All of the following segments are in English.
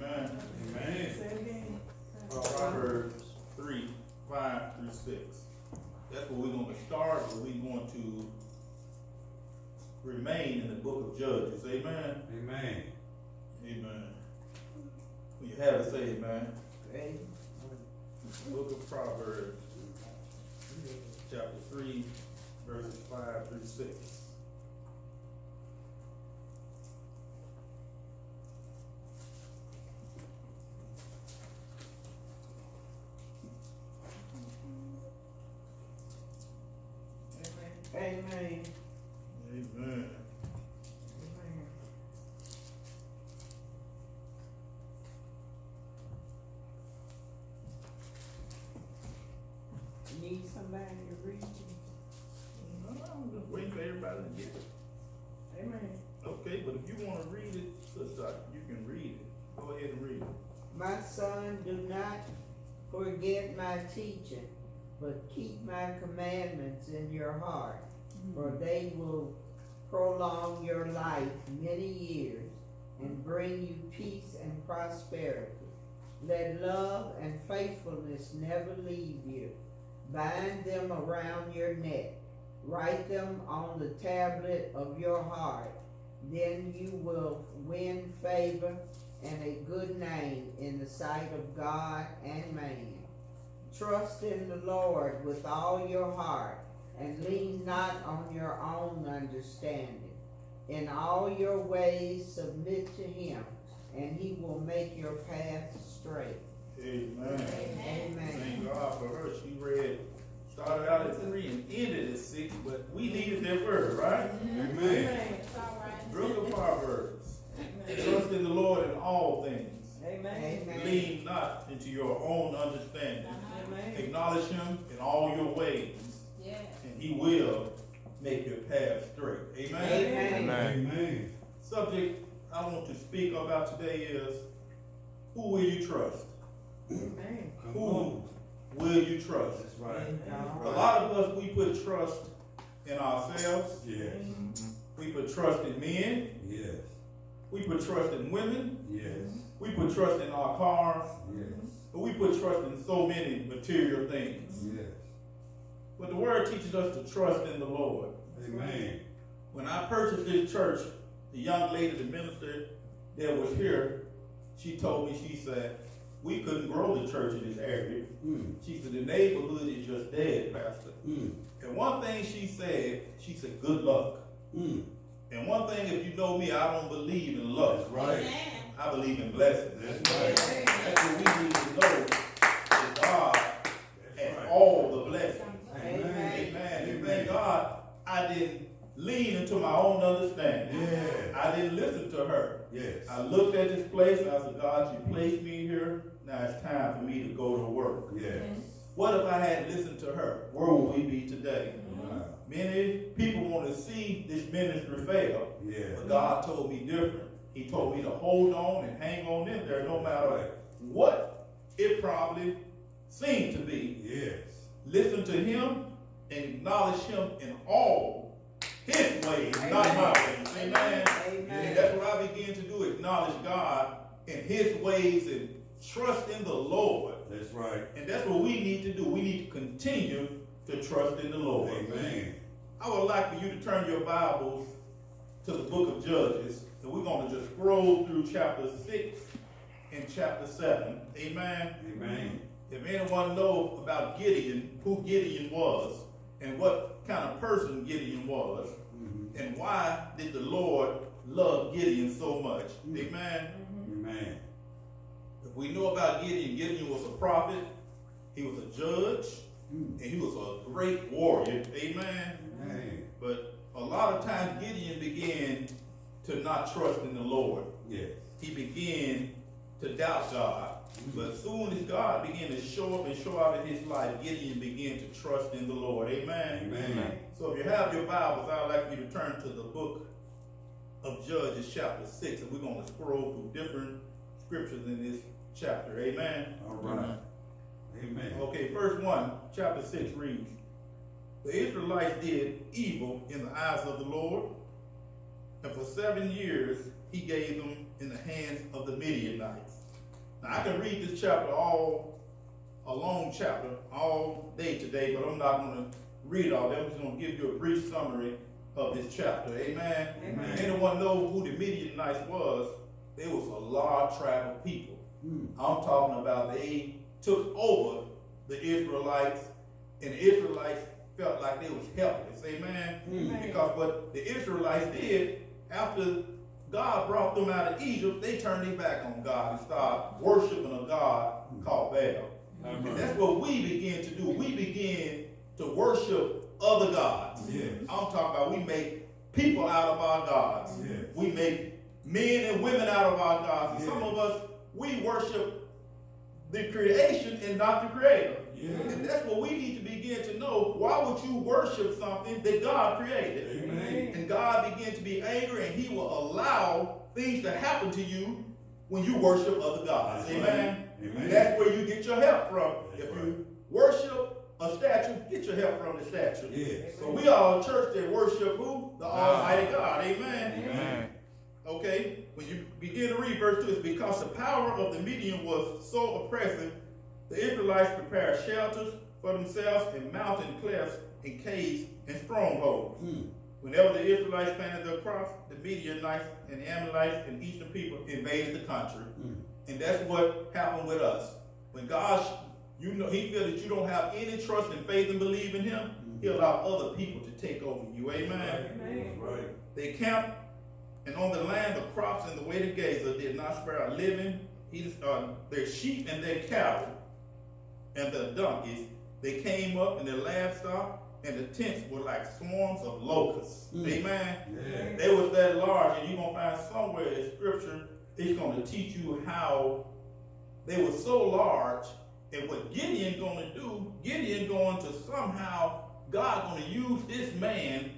Amen. Amen. Say again. Proverbs 3, 5 through 6. That's where we're going to start, but we're going to remain in the book of Judges. Amen. Amen. Amen. When you have it, say amen. Amen. Book of Proverbs, chapter 3, verses 5 through 6. Amen. Amen. Amen. Need somebody to read it? I'm just waiting for everybody to get it. Amen. Okay, but if you want to read it, sister, you can read it. Go ahead and read it. My son, do not forget my teaching, but keep my commandments in your heart, for they will prolong your life many years and bring you peace and prosperity. Let love and faithfulness never leave you. Bind them around your neck. Write them on the tablet of your heart. Then you will win favor and a good name in the sight of God and man. Trust in the Lord with all your heart, and lean not on your own understanding. In all your ways submit to him, and he will make your path straight. Amen. Amen. Thank God for her. She started out at 3 and ended at 6, but we needed that word, right? Amen. Book of Proverbs. Trust in the Lord in all things. Amen. Lean not into your own understanding. Amen. Acknowledge him in all your ways, and he will make your path straight. Amen. Amen. Amen. Subject I want to speak about today is, who will you trust? Amen. Come Who on. will you trust? That's right. A lot of us, we put trust in ourselves. Yes. We put trust in men. Yes. We put trust in women. Yes. We put trust in our cars. Yes. But we put trust in so many material things. Yes. But the word teaches us to trust in the Lord. Amen. When I purchased this church, the young lady, the minister that was here, she told me, she said, we couldn't grow the church in this area. She said, the neighborhood is just dead, Pastor. And one thing she said, good luck. And one thing, if you know me, I don't believe in luck. That's right. I believe in blessings. That's right. That's what we need to know, is God That's and right. all the blessings. Amen. Amen. And thank God I didn't lean into my own understanding. Yeah. I didn't listen to her. Yes. I looked at this place and I said, God, you placed me here. Now it's time for me to go to work. Yes. What if I had listened to her? Where would we be today? Wow. Many people want to see this ministry fail, Yes. but God told me different. He told me to hold on and hang on in there no matter what it probably seemed to be. Yes. Listen to him and acknowledge him in all his ways, not my ways. Amen. And that's what I began to do, acknowledge God in his ways and trust in the Lord. That's right. And that's what we need to do. We need to continue to trust in the Lord. Amen. I would like for you to turn your Bibles to the book of Judges, and we're going to just scroll through chapter 6 and chapter 7. Amen. Amen. If anyone knows about Gideon, who Gideon was, and what kind of person Gideon was, and why did the Lord love Gideon so much? Amen. Amen. If we know about Gideon, Gideon was a prophet, he was a judge, and he was a great warrior. Amen. Amen. But a lot of times Gideon began to not trust in the Lord. Yes. He began to doubt God. But as soon as God began to show up and show out in his life, Gideon began to trust in the Lord. Amen. Amen. So if you have your Bibles, I'd like you to turn to the book of Judges chapter 6, and we're going to scroll through different scriptures in this chapter. Amen. All right. Amen. Okay, verse 1, chapter 6 reads, the Israelites did evil in the eyes of the Lord, and for 7 years he gave them in the hands of the Midianites. Now, I can read this chapter a long chapter, all day today, but I'm not going to read all that. I'm just going to give you a brief summary of this chapter. Amen. Amen. Anyone know who the Midianites was? It was a large tribe of people. I'm talking about they took over the Israelites, and the Israelites felt like they was helpless. Amen. Because what the Israelites did after God brought them out of Egypt, they turned their back on God and started worshiping a god called Baal. And that's what we begin to do. We begin to worship other gods. Yes. I'm talking about we make people out of our gods. Yes. We make men and women out of our gods. And Yes. some of us, we worship the creation and not the creator. Yes. And that's what we need to begin to know. Why would you worship something that God created? Amen. And God begin to be angry, and he will allow things to happen to you when you worship other gods. That's Amen. right. Amen. That's where you get your help from. That's If right. you worship a statue, get your help from the statue. Yes. So we are a church that worship who? The Almighty God. Amen. Amen. Okay, when you begin to read verse 2, it's because the power of the Midian was so oppressive, the Israelites prepared shelters for themselves in mountain clefts and caves and strongholds. Whenever the Israelites planted their crops, the Midianites and the Amalekites and eastern people invaded the country. And that's what happened with us. When God, he feels that you don't have any trust and faith and believe in him, he allowed other people to take over you. Amen. That's right. They camped, and on the land the crops and the way to Gaza did not spare a living. Their sheep and their cattle and their donkeys, they came up, and their livestock and the tents were like swarms of locusts. Amen. Yes. They was that large, and you're going to find somewhere in scripture, it's going to teach you how they were so large, and what Gideon going to do, Gideon going to somehow, God going to use this man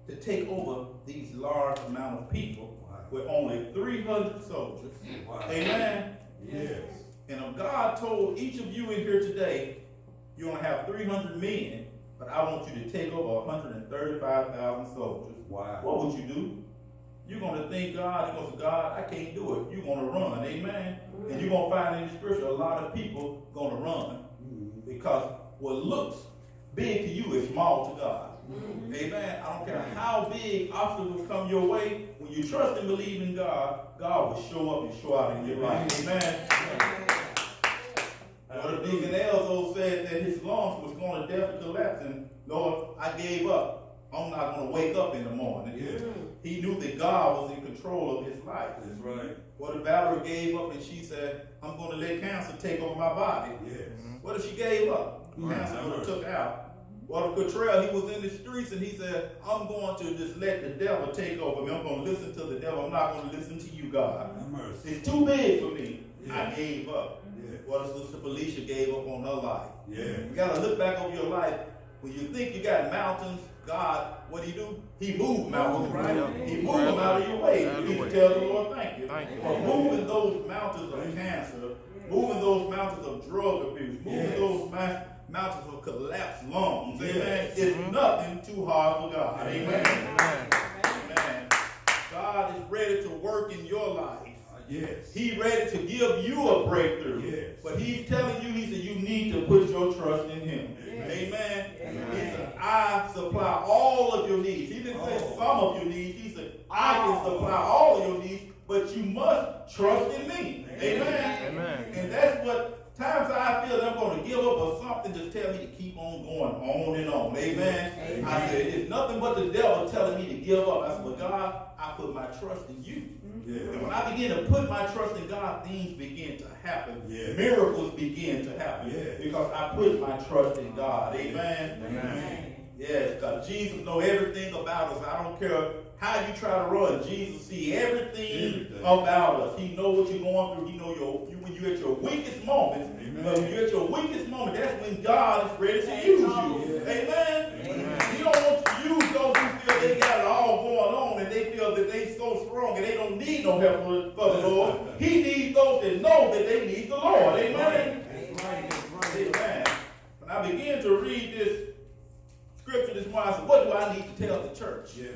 to take over these large amount of people with only 300 soldiers. Wow. Amen. Yes. And if God told each of you in here today, you're going to have 300 men, but I want you to take over 135,000 soldiers. Wow. What would you do? You're going to think God, you're going to say, God, I can't do it. You're going to run. Amen. And you're going to find in the scripture a lot of people going to run. Because what looks big to you is small to God. Amen. I don't care how big obstacles come your way. When you trust and believe in God, God will show up and show out in your life. Amen. Brother Deacon Elzo said that his lungs was going to death collapse, and Lord, I gave up. I'm not going to wake up in the morning. Yes. He knew that God was in control of his life. That's right. What if Valerie gave up and she said, I'm going to let cancer take over my body? Yes. What if she gave up? Cancer would have took her out. What if Cottrell, he was in the streets and he said, I'm going to just let the devil take over me. I'm going to listen to the devil. I'm not going to listen to you, God. Have mercy. It's too big for me. Yeah. I gave up. Yes. What if Sister Felicia gave up on her life? Yes. You got to look back over your life. When you think you got mountains, God, what do? He moved mountains, right? He moved them out of your way. You need to tell the Lord, thank you. Thank you. For moving those mountains of cancer, moving those mountains of drug abuse, moving Yes. those mountains of collapsed lungs. Yes. Amen. It's nothing too hard for God. Amen. Amen. Amen. God is ready to work in your life. Yes. He's ready to give you a breakthrough. Yes. But he's telling you, he said, you need to put your trust in him. Amen. Amen. Amen. He said, I supply all of your needs. He didn't say some of your needs. He said, I can supply all of your needs, but you must trust in me. Amen. Amen. And that's what times I feel that I'm going to give up or something just tell me to keep on going on and on. Amen. Amen. I said, it's nothing but the devil telling me to give up. I said, but God, I put my trust in you. Yes. And when I begin to put my trust in God, things begin to happen. Yes. Miracles begin to happen. Yes. Because I put my trust in God. Amen. Amen. Yes, because Jesus knows everything about us. I don't care how you try to run. Jesus sees everything about us. He knows what you're going through. He knows when you're at your weakest moment. Amen. When you're at your weakest moment, that's when God is ready to use you. Yes. Amen. Amen. He don't want to use those who feel they got it all going on and they feel that they so strong and they don't need no help for the Lord. He needs those that know that they need the Lord. Amen. That's right. That's right. Amen. When I began to read this scripture this morning, I said, what do I need to tell the church? Yes.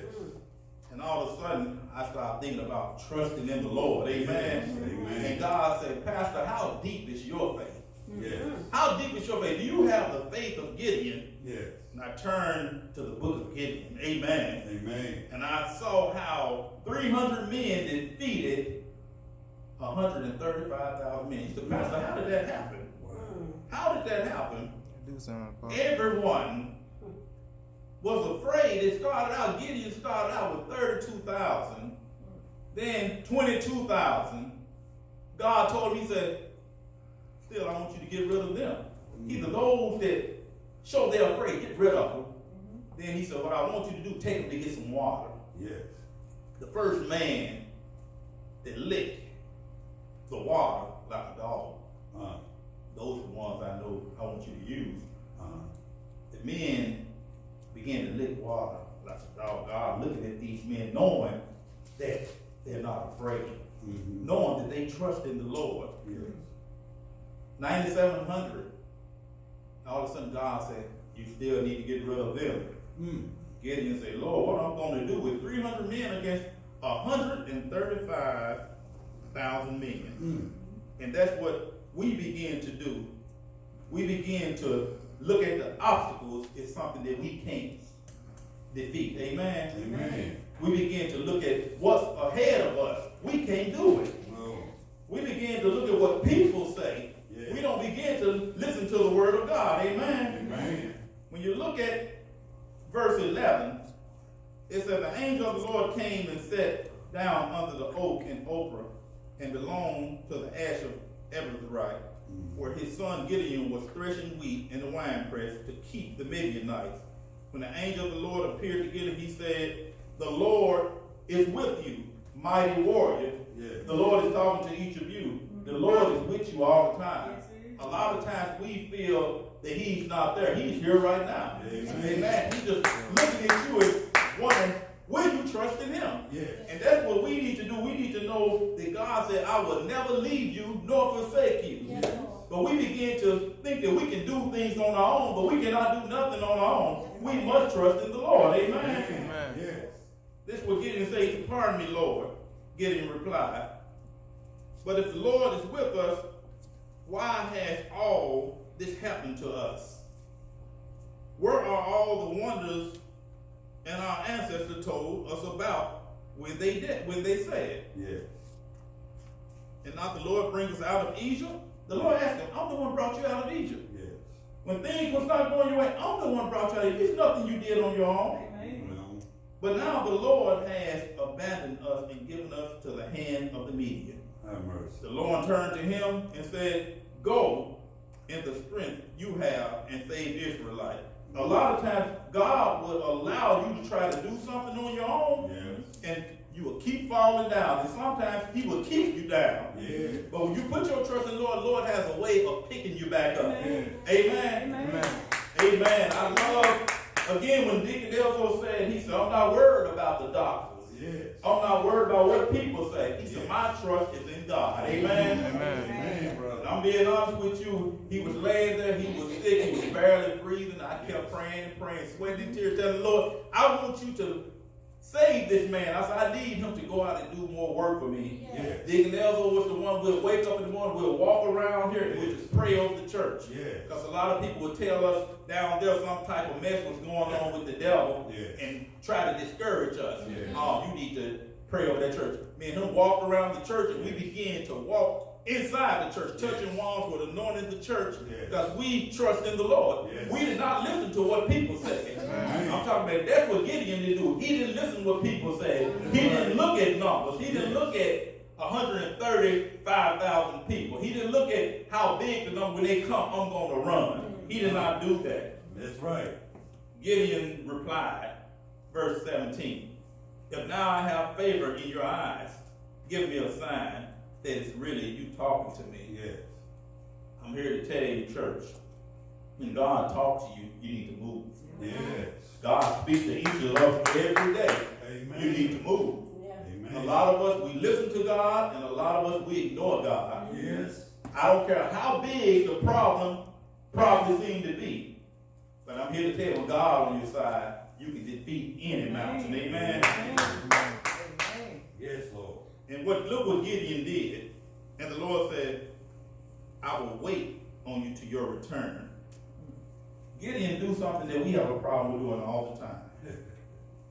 And all of a sudden, I started thinking about trusting in the Lord. Amen. Amen. And God said, Pastor, how deep is your faith? Yes. How deep is your faith? Do you have the faith of Gideon? Yes. And I turned to the book of Gideon. Amen. Amen. And I saw how 300 men defeated 135,000 men. He said, Pastor, how did that happen? Wow. How did that happen? Do something. Everyone was afraid. It started out, Gideon started out with 32,000, then 22,000. God told him, he said, still, I want you to get rid of them. He said, those that show they're afraid, get rid of them. Then he said, what I want you to do, take them to get some water. Yes. The first man that licked the water like a dog, those are the ones I know I want you to use. The men began to lick water like a dog. God looking at these men, knowing that they're not afraid, knowing that they trust in the Lord. Yes. 9,700. All of a sudden, God said, you still need to get rid of them. Gideon said, Lord, what I'm going to do with 300 men against 135,000 men. And that's what we begin to do. We begin to look at the obstacles as something that we can't defeat. Amen? Amen. We begin to look at what's ahead of us. We can't do it. No. We begin to look at what people say. Yeah. We don't begin to listen to the word of God. Amen? Amen. When you look at verse 11, it says, the angel of the Lord came and sat down under the oak in Ophrah and belonged to the ash of Eberthite, where his son Gideon was threshing wheat in the winepress to keep the Midianites. When the angel of the Lord appeared to Gideon, he said, the Lord is with you, mighty warrior. Yes. The Lord is talking to each of you. The Lord is with you all the time. A lot of times we feel that he's not there. He's here right now. Amen. Amen. He's just looking at you and wondering, will you trust in him? Yes. And that's what we need to do. We need to know that God said, I will never leave you nor forsake you. Yes. But we begin to think that we can do things on our own, but we cannot do nothing on our own. We must trust in the Lord. Amen. Amen. Yes. This is what Gideon says, pardon me, Lord. Gideon replied, but if the Lord is with us, why has all this happened to us? Where are all the wonders and our ancestors told us about when they said, Yes. and not the Lord bring us out of Egypt? The Lord asked him, I'm the one who brought you out of Egypt. Yes. When things was not going your way, I'm the one who brought you out of Egypt. It's nothing you did on your own. No. But now the Lord has abandoned us and given us to the hand of the Midian. Have mercy. The Lord turned to him and said, go in the strength you have and save Israelite. A lot of times, God will allow you to try to do something on your own, Yes. and you will keep falling down. And sometimes he will keep you down. Yes. But when you put your trust in the Lord, the Lord has a way of picking you back up. Amen. Amen. Amen. Amen. I love, again, when Deacon Delso said, he said, I'm not worried about the doctors. Yes. I'm not worried about what people say. He said, my trust is in God. Amen. Amen. Amen, brother. And I'm being honest with you, he was laying there, he was sick, he was barely breathing. I kept praying and praying, sweating tears, telling the Lord, I want you to save this man. I said, I need him to go out and do more work for me. Yes. Deacon Elzo was the one, we'll wake up in the morning, we'll walk around here and we'll just pray over the church. Yes. Because a lot of people would tell us down there some type of mess was going on with the devil Yes. and try to discourage us. Yes. Oh, you need to pray over that church. Me and him walked around the church and we began to walk inside the church, touching walls with anointing the church, Yes. because we trust in the Lord. Yes. We did not listen to what people say. Amen. I'm talking about that's what Gideon did do. He didn't listen to what people say. He didn't look at numbers. He didn't look at 135,000 people. He didn't look at how big the number, when they come, I'm going to run. He did not do that. That's right. Gideon replied, verse 17, if now I have favor in your eyes, give me a sign that it's really you talking to me. Yes. I'm here to tell you, church, when God talks to you, you need to move. Yes. God speaks to each of us every day. Amen. You need to move. Amen. A lot of us, we listen to God, and a lot of us, we ignore God. Yes. I don't care how big the problem probably seems to be, but I'm here to tell you, with God on your side, you can defeat any mountain. Amen. Amen. Yes, Lord. And look what Gideon did. And the Lord said, I will wait on you to your return. Gideon do something that we have a problem with doing all the time.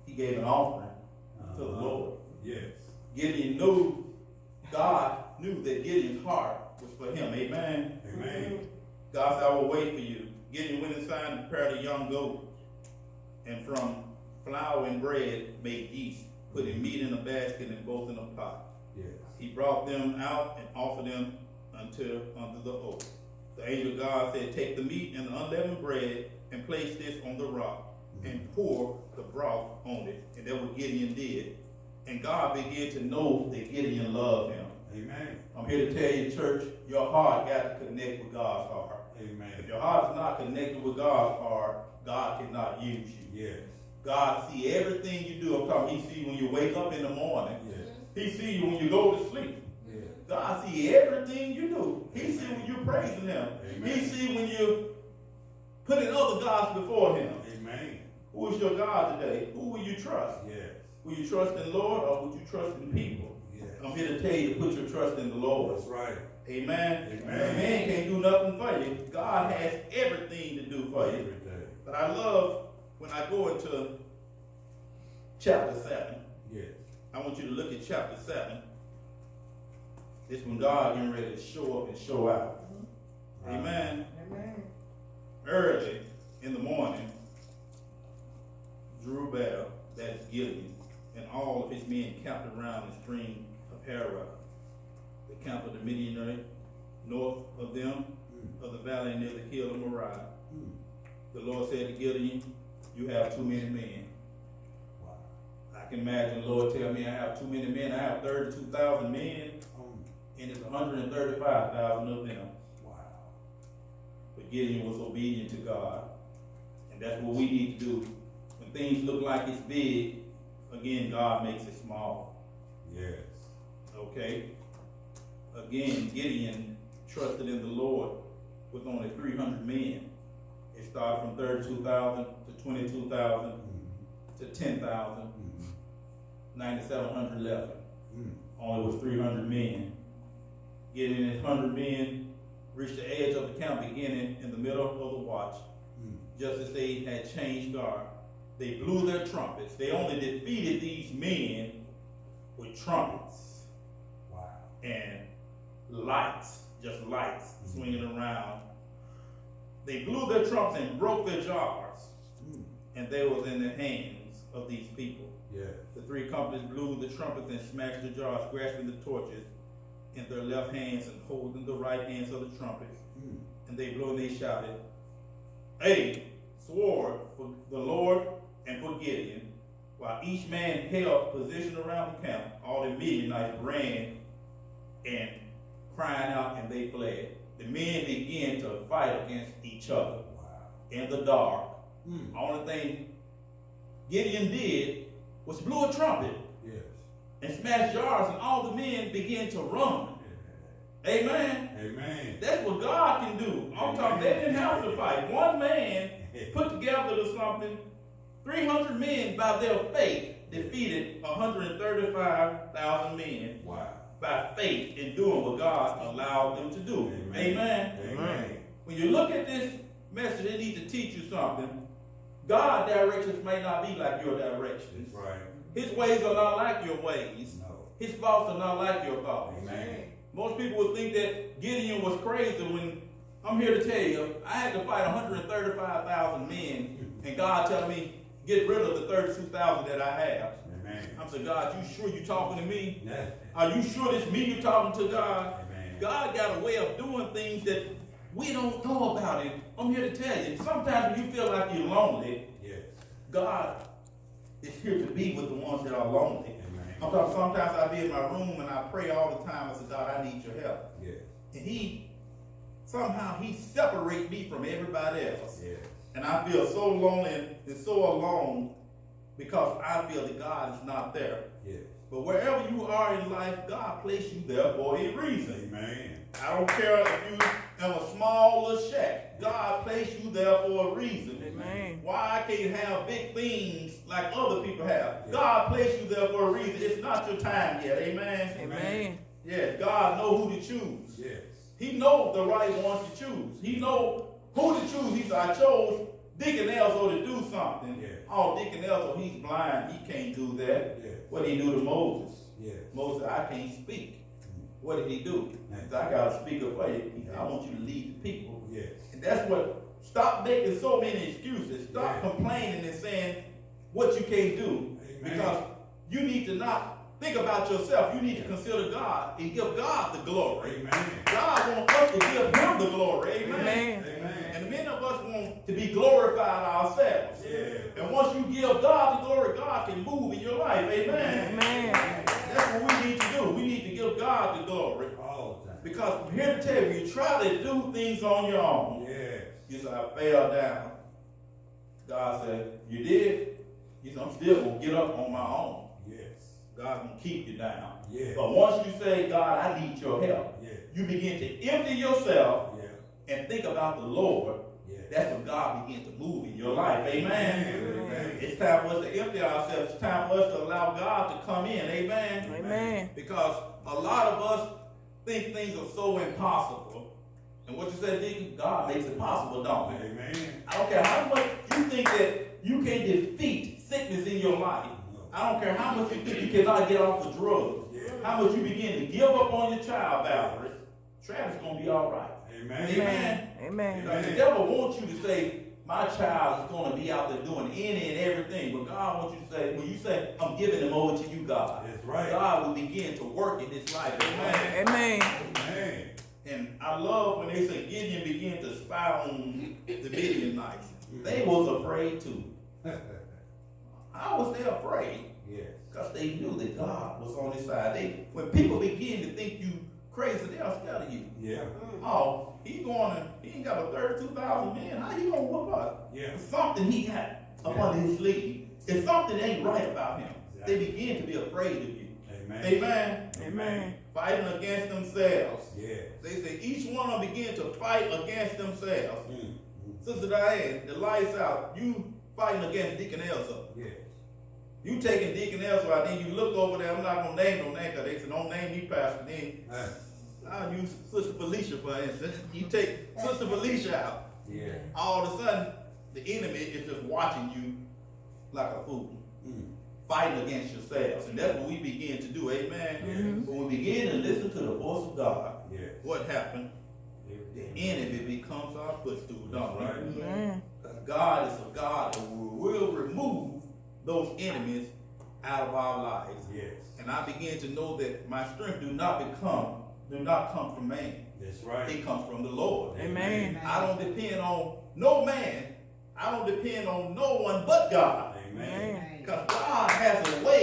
He gave an offering to the Lord. Yes. Gideon knew, God knew that Gideon's heart was for him. Amen. Amen. God said, I will wait for you. Gideon went inside and prepared a young goat, and from flour and bread made yeast, putting meat in a basket and both in a pot. Yes. He brought them out and offered them under the oak. The angel of God said, take the meat and the unleavened bread and place this on the rock and pour the broth on it. And that's what Gideon did. And God began to know that Gideon loved him. Amen. I'm here to tell you, church, your heart got to connect with God's heart. Amen. If your heart is not connected with God's heart, God cannot use you. Yes. God see everything you do. I'm talking, he see when you wake up in the morning. Yes. He see you when you go to sleep. Yes. God see everything you do. He see when you praising him. Amen. He see when you putting other gods before him. Amen. Who is your God today? Who will you trust? Yes. Will you trust in the Lord or will you trust in people? Yes. I'm here to tell you to put your trust in the Lord. That's right. Amen. Amen. Man can't do nothing for you. God has everything to do for you. Everything. But I love when I go into chapter 7. Yes. I want you to look at chapter 7. It's when God getting ready to show up and show out. Amen. Amen. Early in the morning, Jerubbaal, that is Gideon, and all of his men camped around the stream of Harod. The camp of the Midianite, north of them, of the valley near the hill of Moriah. The Lord said to Gideon, you have too many men. Wow. I can imagine the Lord tell me I have too many men. I have 32,000 men, and it's 135,000 of them. Wow. But Gideon was obedient to God. And that's what we need to do. When things look like it's big, again, God makes it small. Yes. Okay? Again, Gideon trusted in the Lord with only 300 men. It started from 32,000 to 22,000 to 10,000, 9,700 left. Only was 300 men. Gideon and his 100 men reached the edge of the camp beginning in the middle of the watch. Just as they had changed guard, they blew their trumpets. They only defeated these men with trumpets Wow. and lights, just lights swinging around. They blew their trumpets and broke their jars, and they was in the hands of these people. Yes. The three companies blew the trumpets and smashed the jars, grasping the torches in their left hands and holding the right hands of the trumpets. And they blew and they shouted, "A sword for the Lord and for Gideon." While each man held position around the camp, all the Midianites ran and crying out, and they fled. The men began to fight against each other Wow. in the dark. Only thing Gideon did was blew a trumpet Yes. and smashed jars, and all the men began to run. Amen. Amen. That's what God can do. I'm talking, they didn't have to fight. One man put together to something. 300 men by their faith defeated 135,000 men Wow. by faith in doing what God allowed them to do. Amen. Amen. When you look at this message, it needs to teach you something. God's directions may not be like your directions. That's right. His ways are not like your ways. No. His thoughts are not like your thoughts. Amen. Most people would think that Gideon was crazy when I'm here to tell you, I had to fight 135,000 men, and God telling me, get rid of the 32,000 that I have. Amen. I'm saying, God, you sure you talking to me? Yeah. Are you sure it's me you talking to, God? Amen. God got a way of doing things that we don't know about it. I'm here to tell you, sometimes when you feel like you're lonely, Yes. God is here to be with the ones that are lonely. Amen. I'm talking, sometimes I be in my room and I pray all the time. I say, God, I need your help. Yes. And somehow he separate me from everybody else. Yes. And I feel so lonely and so alone because I feel that God is not there. Yes. But wherever you are in life, God placed you there for a reason. Amen. I don't care if you in a small little shack. God placed you there for a reason. Amen. Why I can't have big things like other people have? God placed you there for a reason. It's not your time yet. Amen. Amen. Yeah, God knows who to choose. Yes. He knows the right ones to choose. He knows who to choose. He said, I chose Deacon Elzo to do something. Yeah. Oh, Deacon Elzo, he's blind. He can't do that. Yes. What did he do to Moses? Yes. Moses said, I can't speak. What did he do? He said, I got to speak up for you. He said, I want you to lead the people. Yes. And that's what, stop making so many excuses. Stop Yeah. complaining and saying what you can't do. Amen. Because you need to not think about yourself. You need to consider God and give God the glory. Amen. God wants us to give him the glory. Amen. Amen. Amen. And many of us want to be glorified ourselves. Yeah. And once you give God the glory, God can move in your life. Amen. Amen. That's what we need to do. We need to give God the glory. All the time. Because I'm here to tell you, you try to do things on your own. Yes. You say, I fell down. God said, you did? He said, I'm still going to get up on my own. Yes. God's going to keep you down. Yeah. But once you say, God, I need your help, Yeah. you begin to empty yourself Yeah. and think about the Lord. Yeah. That's when God begins to move in your life. Amen. Amen. It's time for us to empty ourselves. It's time for us to allow God to come in. Amen. Amen. Because a lot of us think things are so impossible. And what you said, Deacon, God makes it possible, don't he? Amen. I don't care how much you think that you can defeat sickness in your life. I don't care how much you think you cannot get off the drugs. Yeah. How much you begin to give up on your child, Valerie. Travis is going to be all right. Amen. Amen. Amen. Because the devil wants you to say, my child is going to be out there doing any and everything. But God wants you to say, when you say, I'm giving him over to you, God. That's right. God will begin to work in his life. Amen. Amen. Amen. And I love when they say Gideon began to spy on the Midianites. They was afraid too. How was they afraid? Yes. Because they knew that God was on his side. When people begin to think you crazy, they are scared of you. Yeah. Oh, he ain't got a 32,000 men. How he gonna whoop us? Yeah. It's something he got up under his sleeve. If something ain't right about him, they begin to be afraid of you. Amen. Amen. Amen. Fighting against themselves. Yes. They say each one of them begin to fight against themselves. Mm. Sister Diane, the lights out. You fighting against Deacon Elsa. Yes. You taking Deacon Elsa out, then you look over there. I'm not gonna name no name because they said don't name me, Pastor. Then I'll use Sister Felicia for instance. You take Sister Felicia out. Yeah. All of a sudden, the enemy is just watching you like a fool. Mm. Fighting against yourselves. And that's what we begin to do. Amen. Mhm. When we begin to listen to the voice of God, Yes. what happened? The enemy becomes our footstool, don't we? Right. Amen. Because God is a God that will remove those enemies out of our lives. Yes. And I begin to know that my strength do not come from man. That's right. It comes from the Lord. Amen. I don't depend on no man. I don't depend on no one but God. Amen. Because God has a way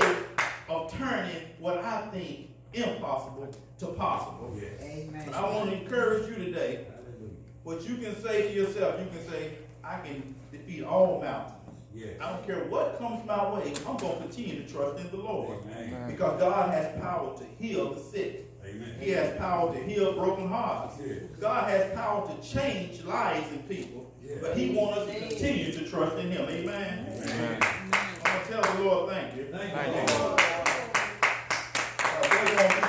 of turning what I think impossible to possible. Yes. Amen. But I want to encourage you today. Hallelujah. What you can say to yourself, you can say, I can defeat all mountains. Yes. I don't care what comes my way, I'm going to continue to trust in the Lord. Amen. Because God has power to heal the sick. Amen. He has power to heal broken hearts. Yes. God has power to change lives in people. Yes. But he wants us to continue to trust in him. Amen. Amen. I'm going to tell the Lord thank you. Thank Thank you, you. Lord. We're going to